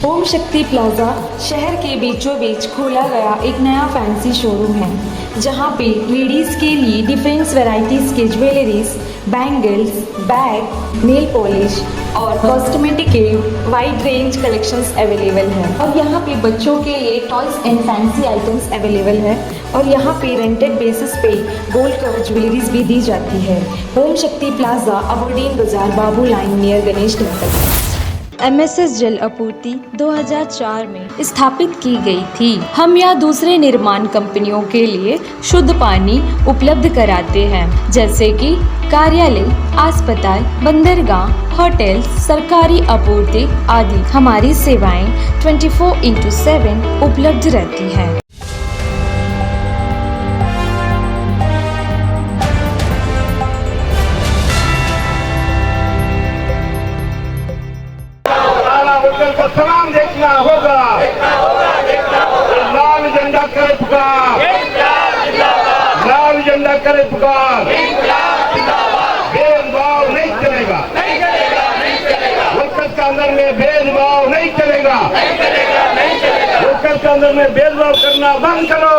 ओम Shakti plaza शहर के बीचों बीच खोला गया एक नया फैंसी शोरूम है जहां पे लेडीज़ के लिए डिफरेंट वैरायटीज़ के jewelleries, bangles, bag, nail polish और कॉस्मेटिक के वाइड रेंज कलेक्शंस अवेलेबल है। और यहाँ पे बच्चों के लिए toys and fancy items available है और यहाँ पे रेंटेड बेसिस पे गोल्ड कवर ज्वेलरीज भी दी जाती है। ओम शक्ति प्लाजा, अबोडीन बाजार, Babu line near Ganesh temple. MSS जल आपूर्ति 2004 में स्थापित की गई थी। हम यहाँ दूसरे निर्माण कंपनियों के लिए शुद्ध पानी उपलब्ध कराते हैं, जैसे कि कार्यालय, अस्पताल, बंदरगाह, होटल, सरकारी आपूर्ति आदि। हमारी सेवाएं 24/7 उपलब्ध रहती हैं। सलाम देखना होगा, लाल झंडा करे पुकार, लाल झंडा करे पुकार। भेदभाव नहीं चलेगा, वर्कर्स के अंदर में भेदभाव नहीं चलेगा। वर्कर्स के अंदर में भेदभाव करना बंद करो।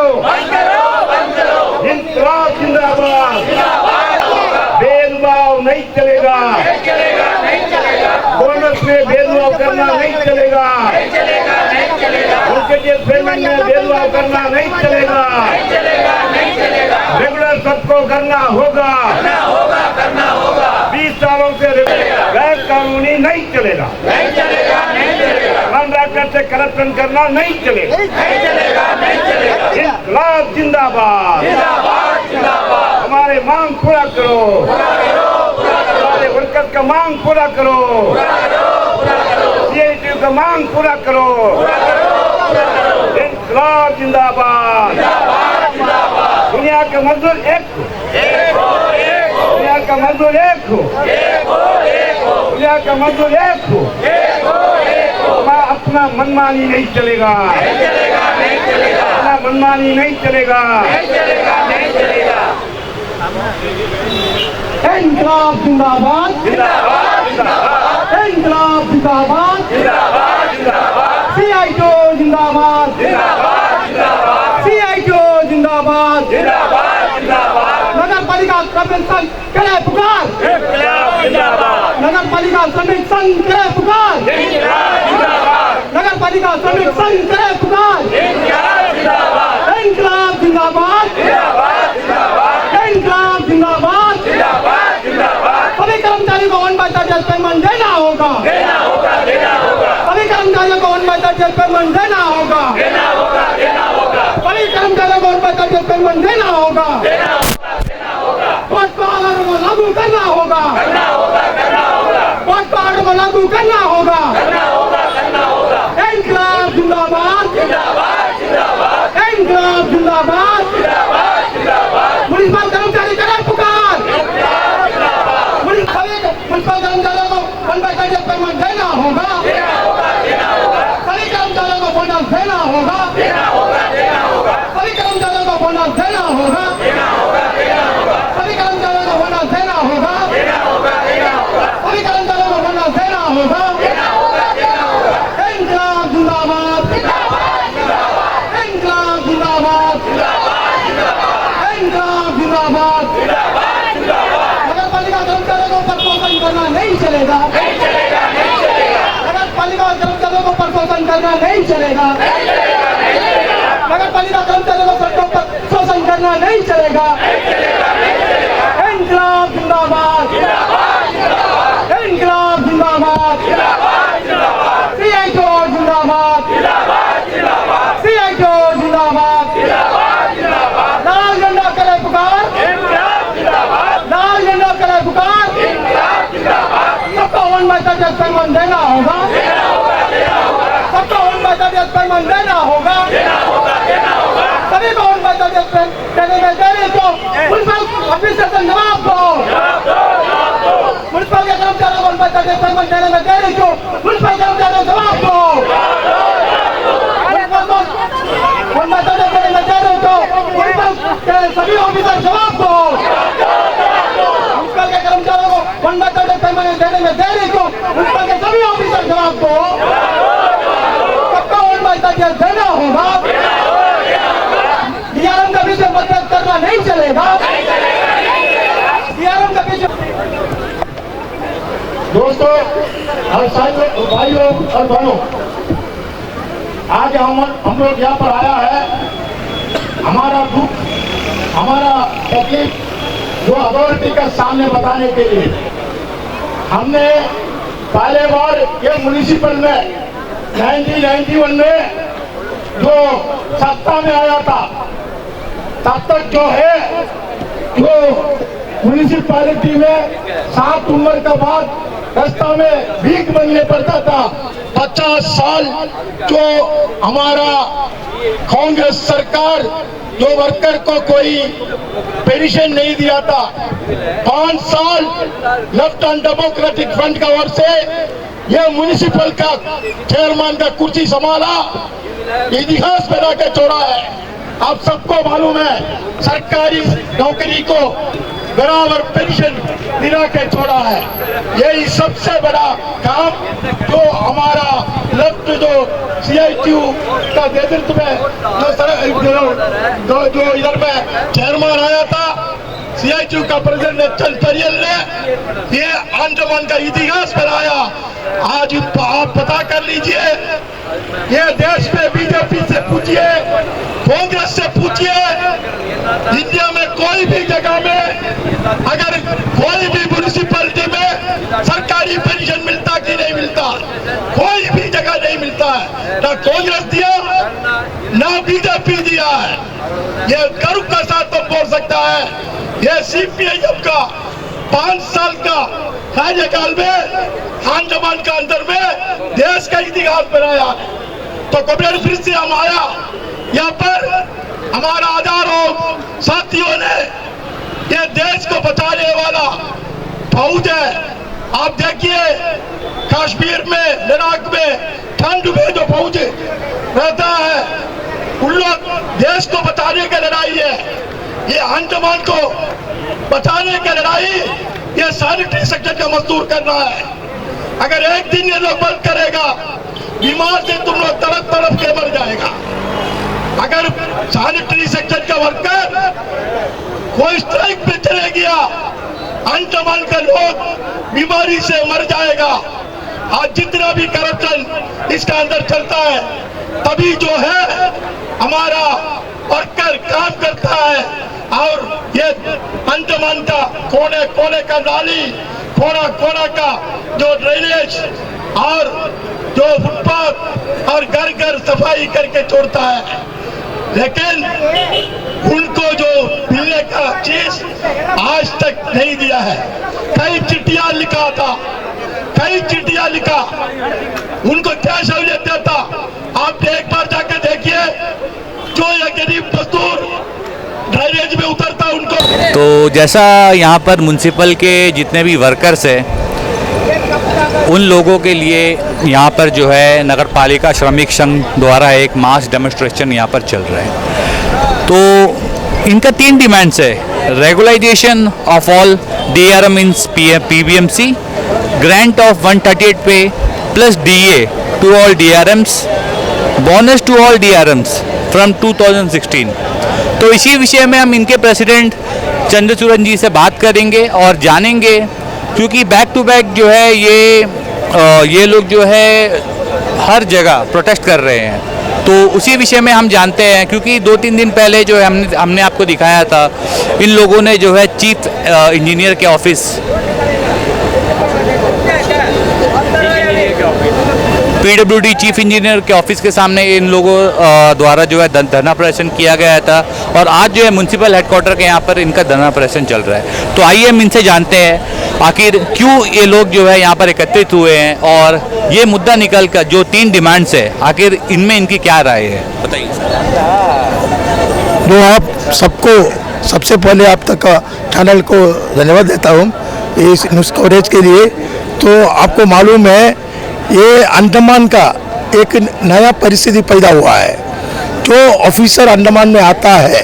इंकलाब जिंदाबाद। भेदभाव नहीं चलेगा, बोनस में भेदभाव करना नहीं चलेगा, उनके लिए पेमेंट में भेदभाव करना नहीं चलेगा। रेगुलर सबको करना होगा। 20 सालों से गैर कानूनी नहीं चलेगा। कॉन्ट्रैक्टर से करप्शन करना नहीं चलेगा। इंकलाब जिंदाबाद। हमारे मांग पूरा करो, हमारे वर्कर्स का मांग पूरा करो, सीआईटी का मांग पूरा करो। इंकलाब जिंदाबाद। दुनिया के मजदूर एक हो, दुनिया का मजदूर एक हो, दुनिया का मजदूर एक हो। अपना मनमानी नहीं चलेगा, अपना मनमानी नहीं चलेगा। इंकलाब जिंदाबाद, इंकलाब जिंदाबाद, सीआईटी जिंदाबाद, सीआईटी जिंदाबाद। नगर पालिका श्रमिक संघ करे पुकार, नगर पालिका श्रमिक संघ करे पुकार, नगर पालिका श्रमिक संघ करे पुकार। इंकलाब जिंदाबाद, इंकलाब जिंदाबाद। सभी कर्मचारियों को 1/30 पेमेंट देना होगा, सभी कर्मचारियों को 1/30 पेमेंट देना होगा, सभी कर्मचारियों को 1/30 पेमेंट देना होगा। पोस्ट ऑर्डर को लागू करना होगा, पोस्ट ऑर्डर को लागू करना होगा। इंकलाब जिंदाबाद, इंकलाब जिंदाबाद। मुनिसिपल कर्मचारी करे पुकार, मुनिसिपल कर्मचारियों को 1/30 पेमेंट देना होगा, सभी कर्मचारियों को बोनस देना होगा, सभी कर्मचारियों को बोनस देना होगा, सभी कर्मचारियों को बोनस देना होगा, सभी कर्मचारियों को बोनस देना होगा। इंकलाब जिंदाबाद, इंकलाब जिंदाबाद, इंकलाब जिंदाबाद। नगर पालिका कर्मचारियों को ऊपर शोषण करना नहीं चलेगा, नगर पालिका कर्मचारियों को ऊपर शोषण करना नहीं चलेगा, नगर पालिका कर्मचारियों को सड़कों पर शोषण करना नहीं चलेगा। इंकलाब जिंदाबाद, इंकलाब जिंदाबाद, सीआईटी जिंदाबाद, सीआईटी जिंदाबाद। लाल झंडा करे पुकार, लाल झंडा करे पुकार। सबको 1/30 पेमेंट देना होगा, सबको 1/30 पेमेंट देना होगा, सभी को 1/30 पेमेंट देने को मुनिसिपल ऑफिसर से जवाब दो। मुनिसिपल के कर्मचारियों को 1/30 पेमेंट देने में देरी क्यों? मुनिसिपल कर्मचारियों को जवाब दो। 1/30 देने में देरी क्यों? मुनिसिपल के सभी ऑफिसर जवाब दो। मुनिसिपल के कर्मचारियों को 1/30 पेमेंट देने में देरी क्यों? मुनिसिपल के सभी ऑफिसर जवाब दो। पैकेज देना होगा। डीआरएम के पीछे मतभेद करना नहीं चलेगा। डीआरएम के पीछे दोस्तों और साथियों, भाइयों और बहनों, आज हम लोग यहाँ पर आया है हमारा दुख, हमारा तकलीफ जो अथॉरिटी का सामने बताने के लिए। हमने पहले बार ये म्युनिसिपल में 1991 में जो सत्ता में आया था, तब तक जो है जो म्युनिसिपैलिटी में 7 उम्र का बाद रास्ता में भीख बनने पड़ता था। 50 साल जो हमारा कांग्रेस सरकार जो वर्कर को कोई पेंशन नहीं दिया था, 5 साल लेफ्ट एंड डेमोक्रेटिक फ्रंट का ओर से यह म्युनिसिपल का चेयरमैन का कुर्सी संभाला, इतिहास बना के छोड़ा है। आप सबको मालूम है सरकारी नौकरी को बराबर पेंशन दिला के छोड़ा है। यही सबसे बड़ा काम जो हमारा लेफ्ट जो CITU का नेतृत्व में जो इधर में चेयरमैन आया था, CITU का प्रेसिडेंट चंद परियल ने ये अंडमान का इतिहास बनाया। आज आप पता कर लीजिए, ये देश में बीजेपी से पूछिए, कांग्रेस से पूछिए, इंडिया में कोई भी जगह में अगर कोई भी म्युनिसिपैलिटी में सरकारी पेंशन मिलता कि नहीं मिलता, कोई भी जगह नहीं मिलता है। ना कांग्रेस दिया ना बीजेपी दिया है। ये गर्व का साथ तो बोल सकता है, ये CPIM का 5 साल का कार्यकाल में अंडमान का अंदर में देश का इतिहास बनाया। तो कभी फिर से हम आया यहाँ पर, हमारा हजारों साथियों ने ये देश को बचाने वाला फौज है। आप देखिए कश्मीर में, लद्दाख में ठंड में जो फौज रहता है, उन लोग देश को बचाने की लड़ाई है। ये अंडमान को बचाने की लड़ाई, ये सैनिटरी सेक्टर का मजदूर करना है। अगर एक दिन ये लोग बंद करेगा, बीमार से तुम लोग तड़प तड़प के मर जाएगा। अगर सैनिटरी सेक्टर का वर्कर कोई स्ट्राइक पे चले गया, अंडमान का लोग बीमारी से मर जाएगा। आज जितना भी करप्शन इसका अंदर चलता है, तभी जो है हमारा वर्कर काम करता है। और ये अंडमान का कोने कोने का नाली, कोना कोना का जो ड्रेनेज और जो फुटपाथ और घर घर सफाई करके छोड़ता है, लेकिन उनको जो मिलने का चीज आज तक नहीं दिया है। कई चिट्ठियां लिखा था, कई चिट्ठियां लिखा, उनको क्या सहूलियत देता। आप एक बार जाके देखिए, जो ये गरीब मजदूर ड्रेनेज में उतरता उनको। तो जैसा यहाँ पर म्युनिसिपल के जितने भी वर्कर्स हैं, उन लोगों के लिए यहाँ पर जो है नगर पालिका श्रमिक संघ द्वारा एक मास डेमोन्स्ट्रेशन यहाँ पर चल रहा है। तो इनका 3 डिमांड्स है: regularisation of all DRM in PBMC, grant of 138 pay plus DA to all DRMs, bonus to all DRMs from 2016। तो इसी विषय में हम इनके प्रेसिडेंट चंद्रचूड़न जी से बात करेंगे और जानेंगे, क्योंकि बैक टू बैक जो है ये लोग जो है हर जगह प्रोटेस्ट कर रहे हैं। तो उसी विषय में हम जानते हैं, क्योंकि 2-3 दिन पहले जो है हमने आपको दिखाया था, इन लोगों ने जो है चीफ इंजीनियर के ऑफिस, PWD चीफ इंजीनियर के ऑफिस के सामने इन लोगों द्वारा जो है धरना प्रदर्शन किया गया था। और आज जो है म्युनिसिपल हेडक्वार्टर के यहाँ पर इनका धरना प्रदर्शन चल रहा है। तो आइए हम इनसे जानते हैं आखिर क्यों ये लोग जो है यहाँ पर एकत्रित हुए हैं, और ये मुद्दा निकल कर जो 3 डिमांड्स है, आखिर इनमें इनकी क्या राय है, बताइए। जो आप सबको, सबसे पहले आप तक चैनल को धन्यवाद देता हूँ इस न्यूज़ कवरेज के लिए। तो आपको मालूम है ये अंडमान का एक नया परिस्थिति पैदा हुआ है। जो ऑफिसर अंडमान में आता है,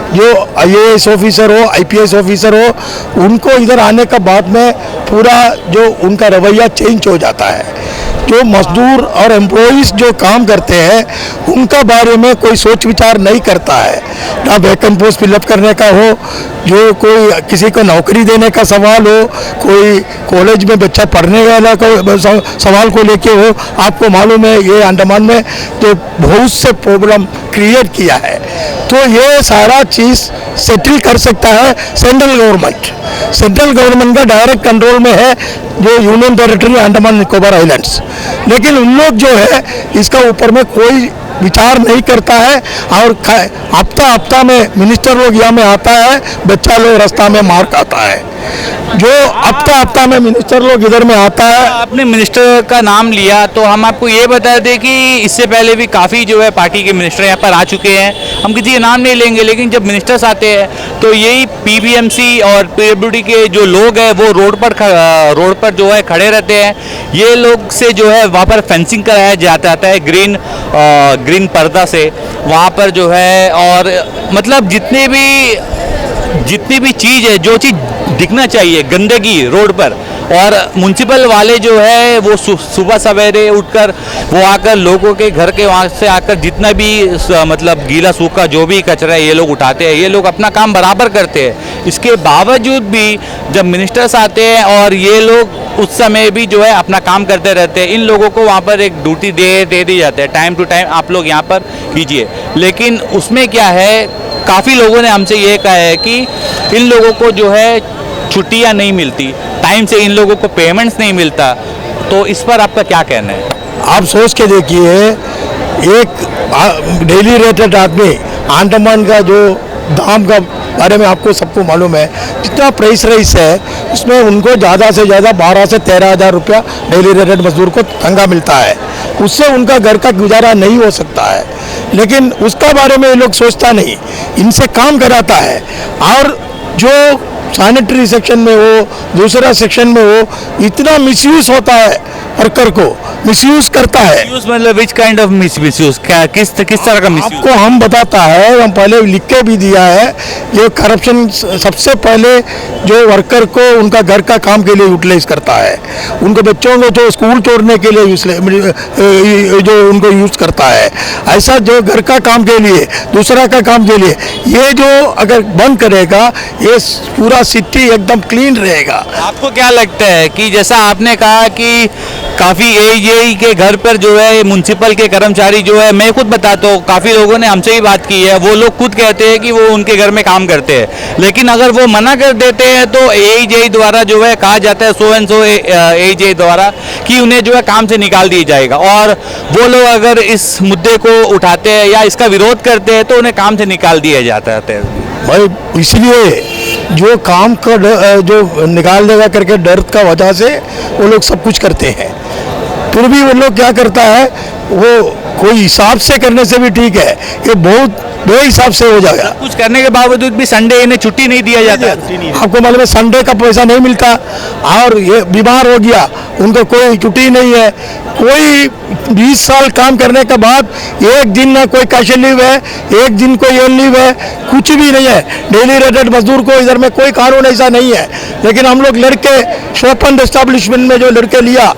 जो IAS ऑफिसर हो, IPS ऑफिसर हो, उनको इधर आने का बाद में पूरा जो उनका रवैया चेंज हो जाता है। जो मजदूर और एम्प्लॉइज जो काम करते हैं उनका बारे में कोई सोच विचार नहीं करता है। ना वैकेंट पोस्ट फिलअप करने का हो, जो कोई किसी को नौकरी देने का सवाल हो, कोई कॉलेज में बच्चा पढ़ने वाला को सवाल को लेके हो। आपको मालूम है ये अंडमान में जो बहुत से प्रॉब्लम क्रिएट किया है, तो ये सारा चीज़ सेटल कर सकता है सेंट्रल गवर्नमेंट। सेंट्रल गवर्नमेंट का डायरेक्ट कंट्रोल में है जो union territory Andaman Nicobar islands, लेकिन उन लोग जो है इसका ऊपर में कोई विचार नहीं करता है। और हफ्ता हफ्ता में मिनिस्टर लोग यहाँ में आता है, बच्चा लोग रास्ता में मार खाता है। जो हफ्ता में मिनिस्टर लोग इधर में आता है। आपने मिनिस्टर का नाम लिया तो हम आपको ये बता दें कि इससे पहले भी काफ़ी जो है पार्टी के मिनिस्टर यहाँ पर आ चुके हैं। हम किसी का नाम नहीं लेंगे, लेकिन जब मिनिस्टर्स आते हैं तो यही पीबीएमसी और पीडब्ल्यूडी के जो लोग हैं वो रोड पर जो है खड़े रहते हैं। ये लोग से जो है वहाँ पर फेंसिंग कराया जाता है ग्रीन पर्दा से वहाँ पर जो है, और मतलब जितनी भी चीज़ है, जो चीज़ दिखना चाहिए गंदगी रोड पर, और म्युनिसिपल वाले जो है वो सुबह सवेरे उठकर वो आकर लोगों के घर के वहाँ से आकर जितना भी मतलब गीला सूखा जो भी कचरा है ये लोग उठाते हैं। ये लोग अपना काम बराबर करते हैं। इसके बावजूद भी जब मिनिस्टर्स आते हैं और ये लोग उस समय भी जो है अपना काम करते रहते हैं, इन लोगों को वहाँ पर एक ड्यूटी दे दी जाती है, टाइम टू टाइम आप लोग यहाँ पर कीजिए। लेकिन उसमें क्या है, काफ़ी लोगों ने हमसे ये कहा है कि इन लोगों को जो है छुट्टियाँ नहीं मिलती, टाइम से इन लोगों को पेमेंट्स नहीं मिलता। तो इस पर आपका क्या कहना है? आप सोच के देखिए, एक डेली रेटेड आदमी अंडमान का जो दाम का बारे में आपको सबको मालूम है, जितना प्राइस राइस है उसमें उनको ज़्यादा से ज़्यादा 12 से 13 हज़ार रुपया डेली रेटेड मजदूर को तनख्वाह मिलता है। उससे उनका घर का गुजारा नहीं हो सकता है, लेकिन उसका बारे में ये लोग सोचता नहीं, इनसे काम कराता है। और जो सैनिटरी सेक्शन में हो, दूसरा सेक्शन में हो, इतना मिसयूज होता है, वर्कर को मिसयूज करता है। मतलब विच काइंड ऑफ मिसयूज, क्या किस तरह का मिसयूज? आपको हम बताता है, हम पहले लिख के भी दिया है। ये करप्शन सबसे पहले जो वर्कर को उनका घर का काम के लिए यूटिलाइज करता है, उनको बच्चों को जो स्कूल छोड़ने के लिए जो उनको यूज करता है, ऐसा जो घर का काम के लिए, दूसरा का काम के लिए, ये जो अगर बंद करेगा ये पूरा सिटी एकदम क्लीन रहेगा। आपको क्या लगता है कि जैसा आपने कहा कि काफ़ी एजेई के घर पर जो है म्युनिसिपल के कर्मचारी जो है, मैं खुद बताता हूँ, काफ़ी लोगों ने हमसे भी बात की है, वो लोग खुद कहते हैं कि वो उनके घर में काम करते हैं, लेकिन अगर वो मना कर देते हैं तो एजेई द्वारा जो है कहा जाता है, सो एंड सो एजेई द्वारा, कि उन्हें जो है काम से निकाल दिया जाएगा। और वो लोग अगर इस मुद्दे को उठाते हैं या इसका विरोध करते हैं तो उन्हें काम से निकाल दिया जाता है। भाई इसलिए जो काम का जो निकाल देगा करके डर का वजह से वो लोग सब कुछ करते हैं। फिर भी वो लोग क्या करता है, वो कोई हिसाब से करने से भी ठीक है, ये बहुत बेहिसाब से हो जाएगा। कुछ करने के बावजूद भी संडे इन्हें छुट्टी नहीं दिया जाता। आपको मालूम है संडे का पैसा नहीं मिलता, और ये बीमार हो गया उनको कोई छुट्टी नहीं है। कोई 20 साल काम करने के बाद एक दिन ना कोई कैशुअल लीव है, एक दिन कोई एल लीव है, कुछ भी नहीं है। डेली रेटेड मजदूर को इधर में कोई कानून ऐसा नहीं है, लेकिन हम लोग लड़के शॉप एंड एस्टेब्लिशमेंट में जो लड़के लिया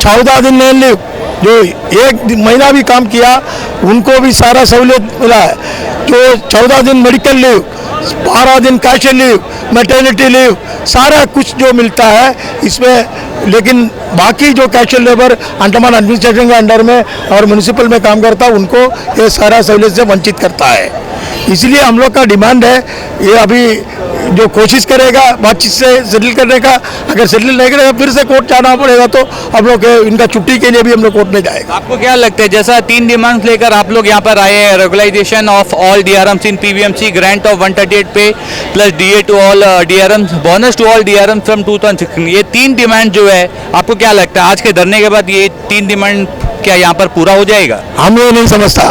14 दिन एल लीव, जो एक महीना भी काम किया उनको भी सारा सहूलियत मिला है। जो 14 दिन मेडिकल लीव, 12 दिन कैशुअल लीव, मैटरनिटी लीव, सारा कुछ जो मिलता है इसमें। लेकिन बाकी जो कैशुअल लेबर अंडमान एडमिनिस्ट्रेशन के अंडर में और म्यूनिसिपल में काम करता है उनको ये सारा सहूलियत से वंचित करता है। इसलिए हम लोग का डिमांड है, ये अभी जो कोशिश करेगा बातचीत से सेटल करने का, अगर सेटल नहीं करेगा फिर से कोर्ट जाना पड़ेगा, तो हम लोग इनका छुट्टी के लिए भी हम लोग कोर्ट में जाएगा। आपको क्या लगता है, जैसा 3 डिमांड्स लेकर आप लोग यहाँ पर आए हैं, regularisation of all DRMs in PBMC, grant of 138 pay plus DA to all DRMs, bonus to all DRMs from 2016, ये 3 डिमांड जो है आपको क्या लगता है आज के धरने के बाद ये 3 डिमांड क्या यहाँ पर पूरा हो जाएगा? हम ये नहीं समझता।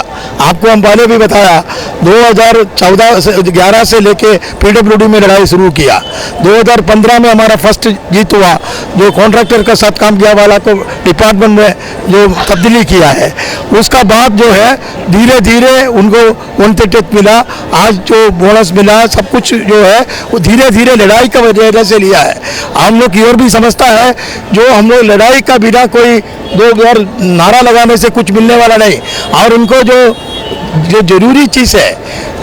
आपको हम पहले भी बताया 2011 से लेके पीडब्ल्यूडी में लड़ाई शुरू किया, 2015 में हमारा फर्स्ट जीत हुआ, जो कॉन्ट्रैक्टर का साथ काम किया वाला को डिपार्टमेंट में जो तब्दीली किया है, उसका बाद जो है धीरे धीरे उनको 138 मिला, आज जो बोनस मिला, सब कुछ जो है वो धीरे धीरे लड़ाई का वजह से लिया है। हम लोग की ओर भी समझता है जो हम लोग लड़ाई का बिना कोई दो बार नारा लगाने से कुछ मिलने वाला नहीं, और उनको जो जरूरी चीज़ है,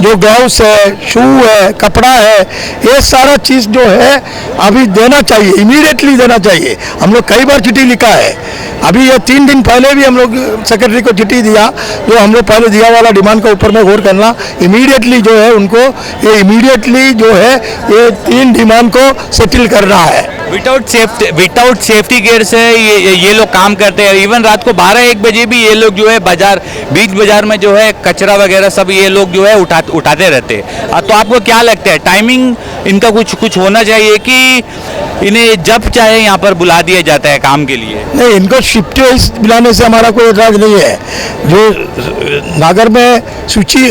जो ग्लव्स है, शू है, कपड़ा है, ये सारा चीज़ जो है अभी देना चाहिए, इमीडिएटली देना चाहिए। हम लोग कई बार चिट्ठी लिखा है, अभी ये 3 दिन पहले भी हम लोग सेक्रेटरी को चिट्ठी दिया, जो हम लोग पहले दिया वाला डिमांड के ऊपर में गौर करना, इमीडिएटली जो है उनको ये इमीडिएटली जो है ये 3 डिमांड को सेटल करना है। विदाउट सेफ्टी गियर से ये लोग काम करते हैं। इवन रात को 12-1 बजे भी ये लोग जो है बीच बाजार में जो है कचरा वगैरह सब ये लोग जो है उठाते रहते हैं। तो आपको क्या लगता है टाइमिंग इनका कुछ होना चाहिए कि इन्हें जब चाहे यहाँ पर बुला दिया जाता है काम के लिए? नहीं, इनको शिफ्ट वाइज बुलाने से हमारा कोई एतराज नहीं है। जो नागर में सूची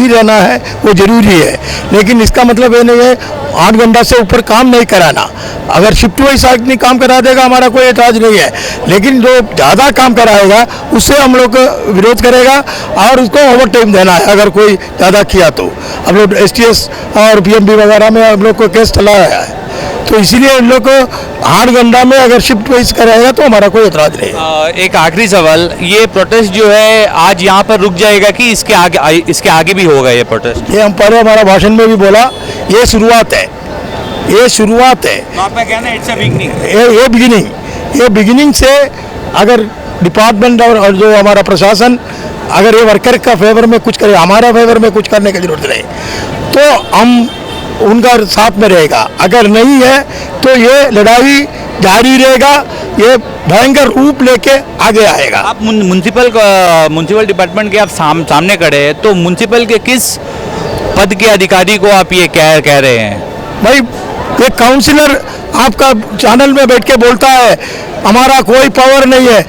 रहना है वो जरूरी है, लेकिन इसका मतलब ये नहीं है 8 घंटा से ऊपर काम नहीं कराना। अगर शिफ्ट वाइज आदमी काम करा देगा हमारा कोई एतराज नहीं है, लेकिन जो ज़्यादा काम कराएगा उससे हम लोग विरोध करेगा और उसको ओवर टाइम देना है। अगर कोई ज़्यादा किया तो हम लोग STS और PMB वगैरह में हम लोग को केस चलाया है, तो इसीलिए इन लोग को 8 घंटा में अगर शिफ्ट वाइज कराएगा तो हमारा कोई एतराज नहीं है। एक आखिरी सवाल, ये प्रोटेस्ट जो है आज यहाँ पर रुक जाएगा कि इसके आगे भी होगा ये प्रोटेस्ट? ये हम पहले हमारा भाषण में भी बोला, ये शुरुआत है, ये शुरुआत है। तो आपका कहना है इट्स अ बिगिनिंग? ये बिगिनिंग से अगर डिपार्टमेंट और जो हमारा प्रशासन अगर ये वर्कर का फेवर में कुछ करे, हमारा फेवर में कुछ करने की जरूरत नहीं, तो हम उनका साथ में रहेगा। अगर नहीं है तो ये लड़ाई जारी रहेगा, ये भयंकर रूप लेके आगे आएगा। आप म्युनिसिपल डिपार्टमेंट के आप सामने खड़े हैं, तो म्युनिसिपल के किस पद के अधिकारी को आप ये कह रहे हैं? भाई, एक काउंसिलर आपका चैनल में बैठ के बोलता है हमारा कोई पावर नहीं है,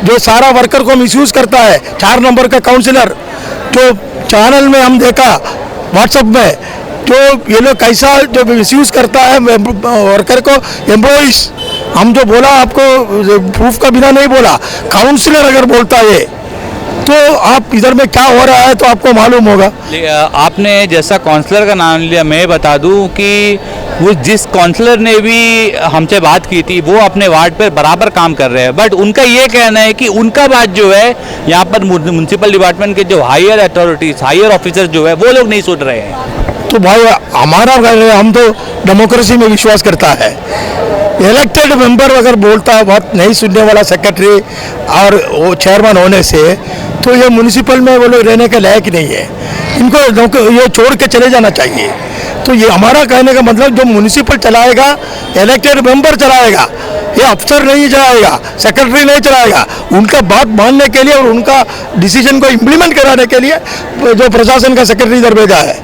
जो सारा वर्कर को मिसयूज करता है। 4 नंबर का काउंसिलर जो चैनल में हम देखा व्हाट्सएप में, जो ये लोग कैसा जो मिसयूज करता है वर्कर को, एम्प्लॉइज। हम जो बोला आपको प्रूफ का बिना नहीं बोला, काउंसिलर अगर बोलता है तो आप इधर में क्या हो रहा है तो आपको मालूम होगा। आपने जैसा काउंसलर का नाम लिया, मैं बता दूं कि वो जिस काउंसलर ने भी हमसे बात की थी वो अपने वार्ड पर बराबर काम कर रहे हैं, बट उनका ये कहना है कि उनका बात जो है यहाँ पर म्युनिसिपल डिपार्टमेंट के जो हायर अथॉरिटीज, हायर ऑफिसर जो है वो लोग नहीं सुन रहे हैं। तो भाई हमारा, हम तो डेमोक्रेसी में विश्वास करता है। इलेक्टेड मेंबर अगर बोलता है बात नहीं सुनने वाला सेक्रेटरी और वो चेयरमैन होने से, तो ये म्युनिसिपल में वो लोग रहने के लायक नहीं है, इनको ये छोड़ के चले जाना चाहिए। तो ये हमारा कहने का मतलब जो म्युनिसिपल चलाएगा इलेक्टेड मेंबर चलाएगा, ये अफसर नहीं चलाएगा, सेक्रेटरी नहीं चलाएगा। उनका बात मानने के लिए और उनका डिसीजन को इम्प्लीमेंट कराने के लिए जो प्रशासन का सेक्रेटरी दरबेजा है,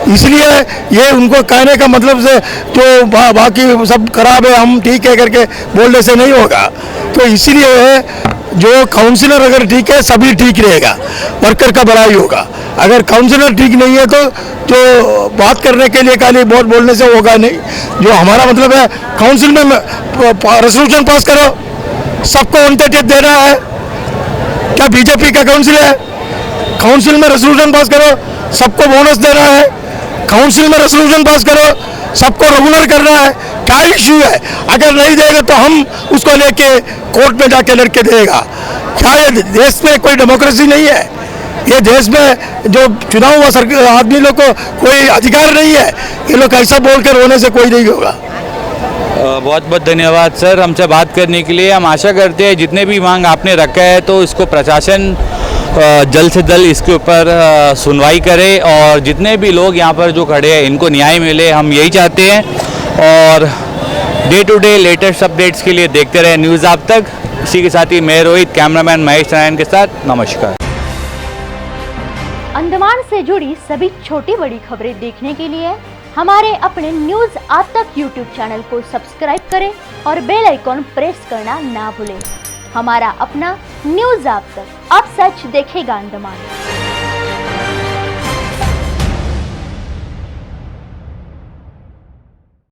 इसलिए ये उनको कहने का मतलब से जो बाकी सब खराब है हम ठीक है करके बोलने से नहीं होगा। तो इसीलिए जो काउंसिलर अगर ठीक है सभी ठीक रहेगा, वर्कर का भलाई होगा। अगर काउंसिलर ठीक नहीं है तो जो बात करने के लिए खाली बहुत बोलने से होगा नहीं। जो हमारा मतलब है काउंसिल में रेजोल्यूशन पास करो, सबको 138 देना है। क्या बीजेपी का काउंसिल है? काउंसिल में रेजोल्यूशन पास करो, सबको बोनस देना है। काउंसिल में रेजोल्यूशन पास करो, सबको रेगुलर करना है। क्या इश्यू है? अगर नहीं देगा तो हम उसको लेके कोर्ट में जाके लड़के देगा। क्या ये देश में कोई डेमोक्रेसी नहीं है? ये देश में जो चुनाव हुआ सरकार आदमी लोग को कोई अधिकार नहीं है? ये लोग ऐसा बोलकर होने से कोई नहीं होगा। बहुत बहुत धन्यवाद सर हमसे बात करने के लिए। हम आशा करते हैं जितने भी मांग आपने रखा है तो इसको प्रशासन जल्द से जल्द इसके ऊपर सुनवाई करे और जितने भी लोग यहाँ पर जो खड़े हैं इनको न्याय मिले, हम यही चाहते हैं। और day to day latest updates के लिए देखते रहे न्यूज़ आप तक। इसी के साथ ही मैं रोहित, कैमरामैन महेश नारायण के साथ नमस्कार। अंडमान से जुड़ी सभी छोटी बड़ी खबरें देखने के लिए हमारे अपने न्यूज़ आप तक यूट्यूब चैनल को सब्सक्राइब करें और बेल आइकॉन प्रेस करना ना भूलें। हमारा अपना न्यूज़ आप तक, अब सच देखेगा अंडमान।